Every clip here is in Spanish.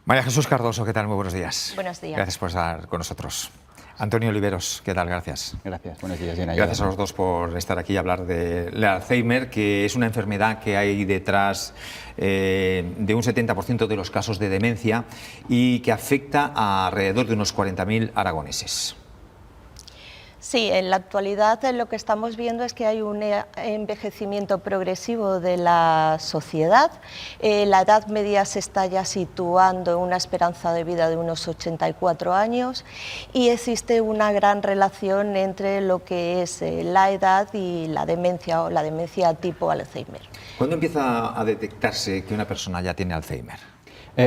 María Jesús Cardoso, ¿qué tal? Muy buenos días. Buenos días. Gracias por estar con nosotros. Antonio Oliveros, ¿qué tal? Gracias. Gracias, buenos días, Diana. Gracias a los dos por estar aquí y hablar del Alzheimer, que es una enfermedad que hay detrás de un 70% de los casos de demencia y que afecta a alrededor de unos 40.000 aragoneses. Sí, en la actualidad lo que estamos viendo es que hay un envejecimiento progresivo de la sociedad. La edad media se está ya situando en una esperanza de vida de unos 84 años y existe una gran relación entre lo que es la edad y la demencia o la demencia tipo Alzheimer. ¿Cuándo empieza a detectarse que una persona ya tiene Alzheimer?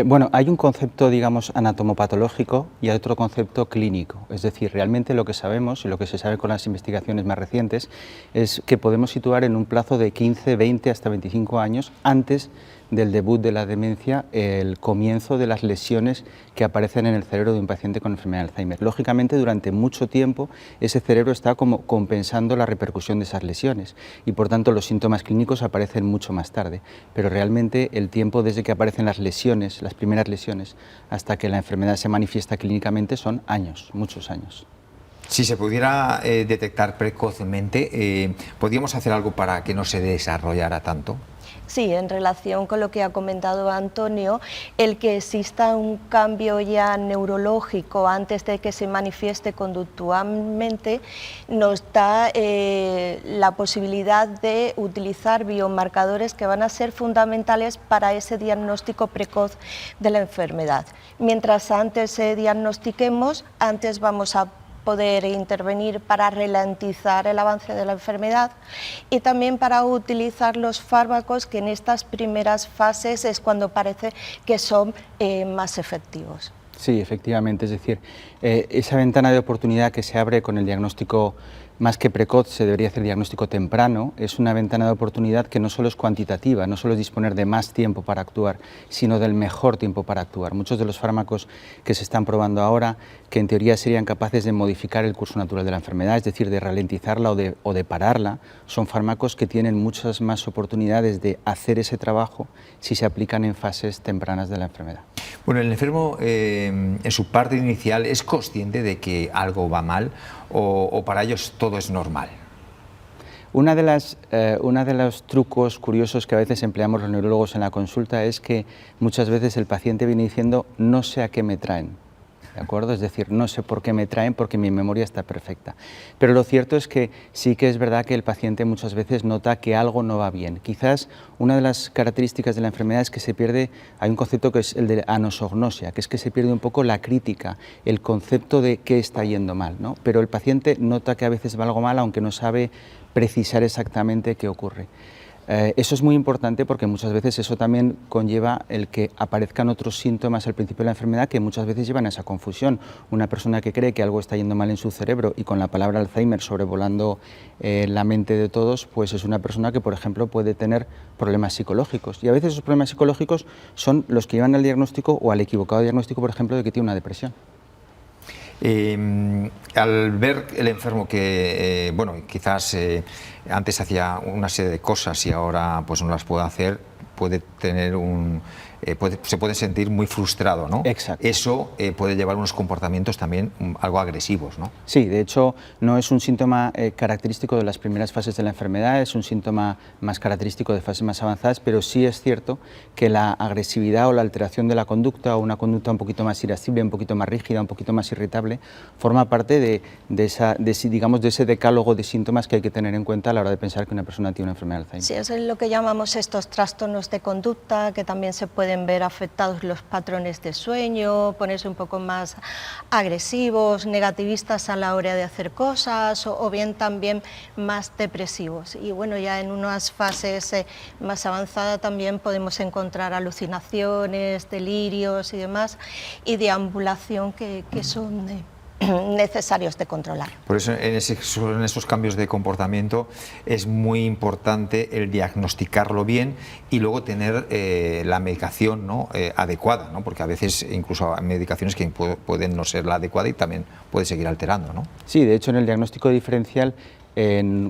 Bueno, hay un concepto, digamos, anatomopatológico y hay otro concepto clínico. Es decir, realmente lo que sabemos y lo que se sabe con las investigaciones más recientes es que podemos situar en un plazo de 15, 20 hasta 25 años antes del debut de la demencia el comienzo de las lesiones que aparecen en el cerebro de un paciente con enfermedad de Alzheimer. Lógicamente, durante mucho tiempo ese cerebro está como compensando la repercusión de esas lesiones y por tanto los síntomas clínicos aparecen mucho más tarde, pero realmente el tiempo desde que aparecen las lesiones, las primeras lesiones, hasta que la enfermedad se manifiesta clínicamente son años, muchos años. Si se pudiera detectar precozmente, ¿podríamos hacer algo para que no se desarrollara tanto? Sí, en relación con lo que ha comentado Antonio, el que exista un cambio ya neurológico antes de que se manifieste conductualmente nos da la posibilidad de utilizar biomarcadores que van a ser fundamentales para ese diagnóstico precoz de la enfermedad. Mientras antes diagnostiquemos, antes vamos a poder intervenir para ralentizar el avance de la enfermedad y también para utilizar los fármacos que en estas primeras fases es cuando parece que son más efectivos. Sí, efectivamente, es decir, esa ventana de oportunidad que se abre con el diagnóstico más que precoz, se debería hacer diagnóstico temprano, es una ventana de oportunidad que no solo es cuantitativa, no solo es disponer de más tiempo para actuar, sino del mejor tiempo para actuar. Muchos de los fármacos que se están probando ahora, que en teoría serían capaces de modificar el curso natural de la enfermedad, es decir, de ralentizarla o de pararla, son fármacos que tienen muchas más oportunidades de hacer ese trabajo si se aplican en fases tempranas de la enfermedad. Bueno, el enfermo en su parte inicial es consciente de que algo va mal o para ellos todo es normal. Uno de los trucos curiosos que a veces empleamos los neurólogos en la consulta es que muchas veces el paciente viene diciendo no sé a qué me traen. ¿De acuerdo? Es decir, no sé por qué me traen porque mi memoria está perfecta. Pero lo cierto es que sí que es verdad que el paciente muchas veces nota que algo no va bien. Quizás una de las características de la enfermedad es que se pierde, hay un concepto que es el de anosognosia, que es que se pierde un poco la crítica, el concepto de qué está yendo mal, ¿no? Pero el paciente nota que a veces va algo mal aunque no sabe precisar exactamente qué ocurre. Eso es muy importante porque muchas veces eso también conlleva el que aparezcan otros síntomas al principio de la enfermedad que muchas veces llevan a esa confusión. Una persona que cree que algo está yendo mal en su cerebro y con la palabra Alzheimer sobrevolando la mente de todos, pues es una persona que, por ejemplo, puede tener problemas psicológicos. Y a veces esos problemas psicológicos son los que llevan al diagnóstico o al equivocado diagnóstico, por ejemplo, de que tiene una depresión. Al ver el enfermo que, bueno, quizás antes hacía una serie de cosas y ahora pues no las puede hacer, puede tener se puede sentir muy frustrado, ¿no? Exacto. Eso puede llevar unos comportamientos también algo agresivos, ¿no? Sí, de hecho no es un síntoma característico de las primeras fases de la enfermedad, es un síntoma más característico de fases más avanzadas, pero sí es cierto que la agresividad o la alteración de la conducta o una conducta un poquito más irascible, un poquito más rígida, un poquito más irritable, forma parte de ese decálogo de síntomas que hay que tener en cuenta a la hora de pensar que una persona tiene una enfermedad de Alzheimer. Sí, eso es lo que llamamos estos trastornos de conducta, que también se pueden ver afectados los patrones de sueño, ponerse un poco más agresivos, negativistas a la hora de hacer cosas o bien también más depresivos. Y bueno, ya en unas fases más avanzadas también podemos encontrar alucinaciones, delirios y demás, y deambulación que son necesarios de controlar. Por eso en esos cambios de comportamiento es muy importante el diagnosticarlo bien y luego tener la medicación, ¿no? Adecuada, ¿no? Porque a veces incluso hay medicaciones que pueden no ser la adecuada y también puede seguir alterando, ¿no? Sí, de hecho en el diagnóstico diferencial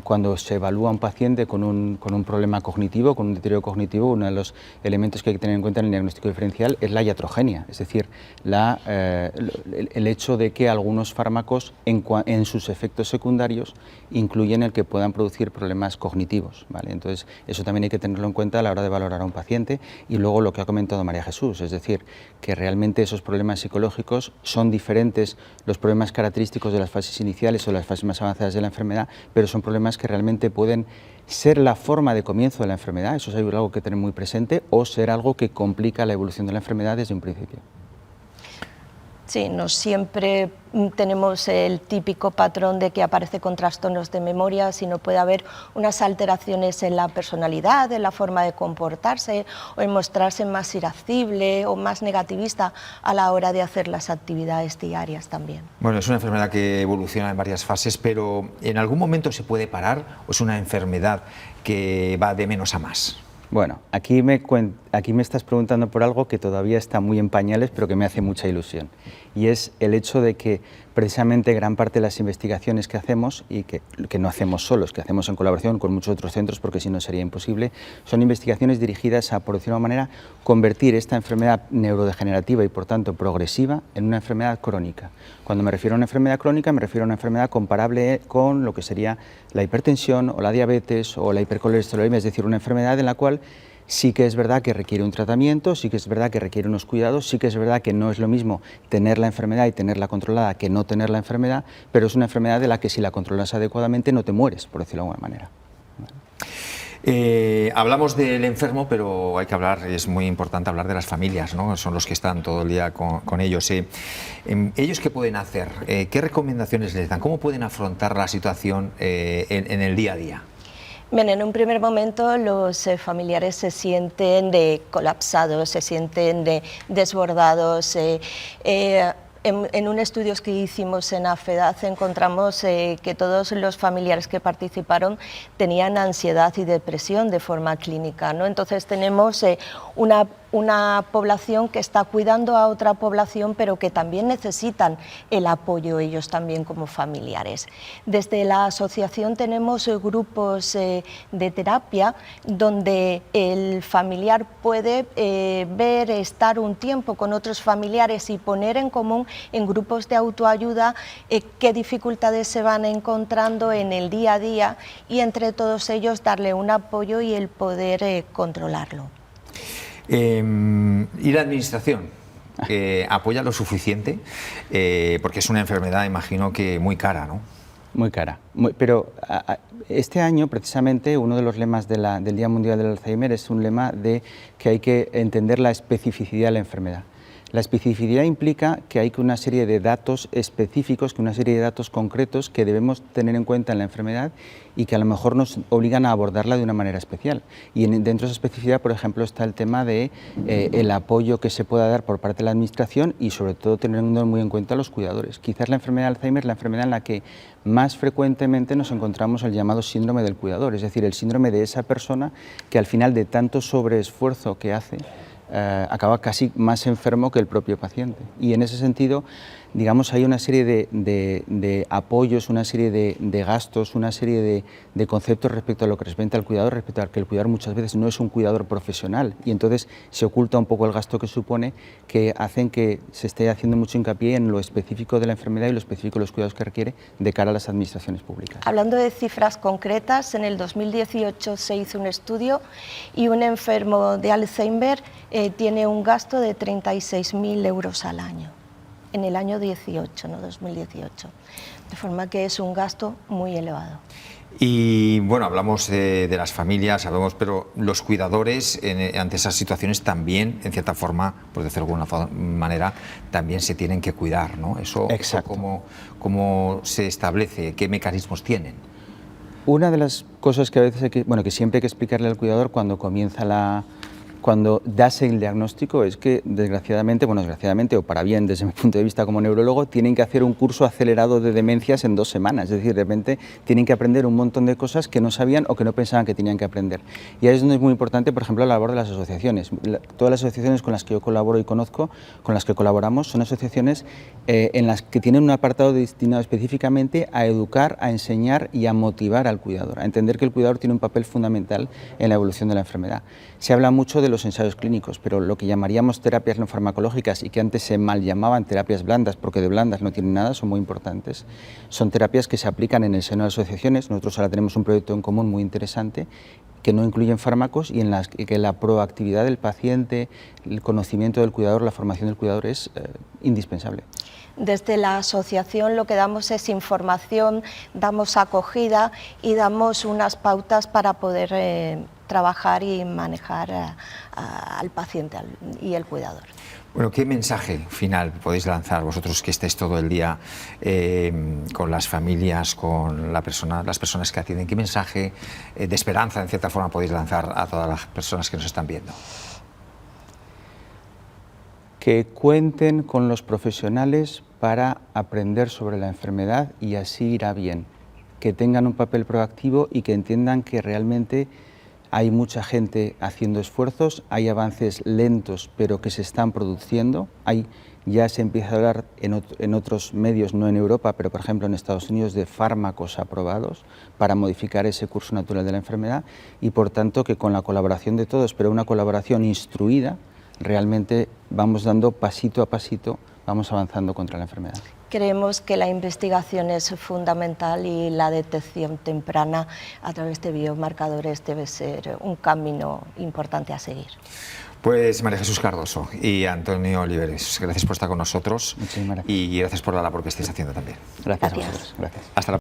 cuando se evalúa un paciente con un problema cognitivo, con un deterioro cognitivo, uno de los elementos que hay que tener en cuenta en el diagnóstico diferencial es la iatrogenia, es decir, el hecho de que algunos fármacos en sus efectos secundarios incluyen el que puedan producir problemas cognitivos, ¿vale? Entonces, eso también hay que tenerlo en cuenta a la hora de valorar a un paciente. Y luego lo que ha comentado María Jesús, es decir, que realmente esos problemas psicológicos son diferentes los problemas característicos de las fases iniciales o las fases más avanzadas de la enfermedad, pero son problemas que realmente pueden ser la forma de comienzo de la enfermedad, eso es algo que tener muy presente, o ser algo que complica la evolución de la enfermedad desde un principio. Sí, no siempre tenemos el típico patrón de que aparece con trastornos de memoria, sino puede haber unas alteraciones en la personalidad, en la forma de comportarse, o en mostrarse más irascible o más negativista a la hora de hacer las actividades diarias también. Bueno, es una enfermedad que evoluciona en varias fases, pero ¿en algún momento se puede parar o es una enfermedad que va de menos a más? Bueno, aquí me estás preguntando por algo que todavía está muy en pañales, pero que me hace mucha ilusión. Y es el hecho de que precisamente gran parte de las investigaciones que hacemos, y que no hacemos solos, que hacemos en colaboración con muchos otros centros, porque si no sería imposible, son investigaciones dirigidas a, por decirlo de una manera, convertir esta enfermedad neurodegenerativa y por tanto progresiva en una enfermedad crónica. Cuando me refiero a una enfermedad crónica, me refiero a una enfermedad comparable con lo que sería la hipertensión o la diabetes o la hipercolesterolemia, es decir, una enfermedad en la cual sí que es verdad que requiere un tratamiento, sí que es verdad que requiere unos cuidados, sí que es verdad que no es lo mismo tener la enfermedad y tenerla controlada que no tener la enfermedad, pero es una enfermedad de la que si la controlas adecuadamente no te mueres, por decirlo de alguna manera. Hablamos del enfermo, pero hay que hablar, es muy importante hablar de las familias, ¿no? Son los que están todo el día con ellos. ¿Ellos qué pueden hacer? ¿Qué recomendaciones les dan? ¿Cómo pueden afrontar la situación en el día a día? Bien, en un primer momento los familiares se sienten colapsados, se sienten desbordados. En un estudio que hicimos en AFEDAD encontramos que todos los familiares que participaron tenían ansiedad y depresión de forma clínica, ¿no? Entonces tenemos una población que está cuidando a otra población, pero que también necesitan el apoyo ellos también como familiares. Desde la asociación tenemos grupos de terapia donde el familiar puede estar un tiempo con otros familiares y poner en común en grupos de autoayuda qué dificultades se van encontrando en el día a día y entre todos ellos darle un apoyo y el poder controlarlo. ¿Y la administración apoya lo suficiente? Porque es una enfermedad, imagino que muy cara, ¿no? Muy cara, pero este año precisamente uno de los lemas del Día Mundial del Alzheimer es un lema de que hay que entender la especificidad de la enfermedad. La especificidad implica que hay una serie de datos específicos, que una serie de datos concretos que debemos tener en cuenta en la enfermedad y que a lo mejor nos obligan a abordarla de una manera especial. Y dentro de esa especificidad, por ejemplo, está el tema de el apoyo que se pueda dar por parte de la administración y sobre todo teniendo muy en cuenta a los cuidadores. Quizás la enfermedad de Alzheimer es la enfermedad en la que más frecuentemente nos encontramos el llamado síndrome del cuidador, es decir, el síndrome de esa persona que al final de tanto sobreesfuerzo que hace, acaba casi más enfermo que el propio paciente. Y en ese sentido, digamos, hay una serie de apoyos, una serie de gastos, una serie de conceptos respecto a lo que respecta al cuidador, respecto a que el cuidador muchas veces no es un cuidador profesional y entonces se oculta un poco el gasto que supone, que hacen que se esté haciendo mucho hincapié en lo específico de la enfermedad y lo específico de los cuidados que requiere de cara a las administraciones públicas. Hablando de cifras concretas, en el 2018 se hizo un estudio y un enfermo de Alzheimer tiene un gasto de 36.000 euros al año, en el año 18, no 2018, de forma que es un gasto muy elevado. Y bueno, hablamos de las familias, pero los cuidadores ante esas situaciones también, en cierta forma, por decirlo de alguna manera, también se tienen que cuidar, ¿no? Eso ¿cómo se establece? ¿Qué mecanismos tienen? Una de las cosas que a veces que siempre hay que explicarle al cuidador cuando comienza cuando das el diagnóstico es que desgraciadamente, bueno, desgraciadamente o para bien desde mi punto de vista como neurólogo, tienen que hacer un curso acelerado de demencias en 2 semanas, es decir, de repente tienen que aprender un montón de cosas que no sabían o que no pensaban que tenían que aprender. Y ahí es donde es muy importante, por ejemplo, la labor de las asociaciones. Todas las asociaciones con las que yo colaboro y conozco, con las que colaboramos, son asociaciones en las que tienen un apartado destinado específicamente a educar, a enseñar y a motivar al cuidador, a entender que el cuidador tiene un papel fundamental en la evolución de la enfermedad. Se habla mucho de los ensayos clínicos, pero lo que llamaríamos terapias no farmacológicas y que antes se mal llamaban terapias blandas, porque de blandas no tienen nada, son muy importantes, son terapias que se aplican en el seno de asociaciones. Nosotros ahora tenemos un proyecto en común muy interesante que no incluyen fármacos y en las que la proactividad del paciente, el conocimiento del cuidador, la formación del cuidador es indispensable. Desde la asociación lo que damos es información, damos acogida y damos unas pautas para poder trabajar y manejar al paciente y el cuidador. Bueno, ¿qué mensaje final podéis lanzar vosotros que estéis todo el día con las familias, con las personas que atienden? ¿Qué mensaje de esperanza, en cierta forma, podéis lanzar a todas las personas que nos están viendo? Que cuenten con los profesionales para aprender sobre la enfermedad y así irá bien. Que tengan un papel proactivo y que entiendan que realmente hay mucha gente haciendo esfuerzos, hay avances lentos pero que se están produciendo. Ya se empieza a hablar en otros medios, no en Europa, pero por ejemplo en Estados Unidos, de fármacos aprobados para modificar ese curso natural de la enfermedad y por tanto que con la colaboración de todos, pero una colaboración instruida, realmente vamos dando pasito a pasito, vamos avanzando contra la enfermedad. Creemos que la investigación es fundamental y la detección temprana a través de biomarcadores debe ser un camino importante a seguir. Pues María Jesús Cardoso y Antonio Oliveres, gracias por estar con nosotros. Muchísimas gracias. Y gracias por la labor que estáis haciendo también. Gracias a vosotros. Gracias. Hasta la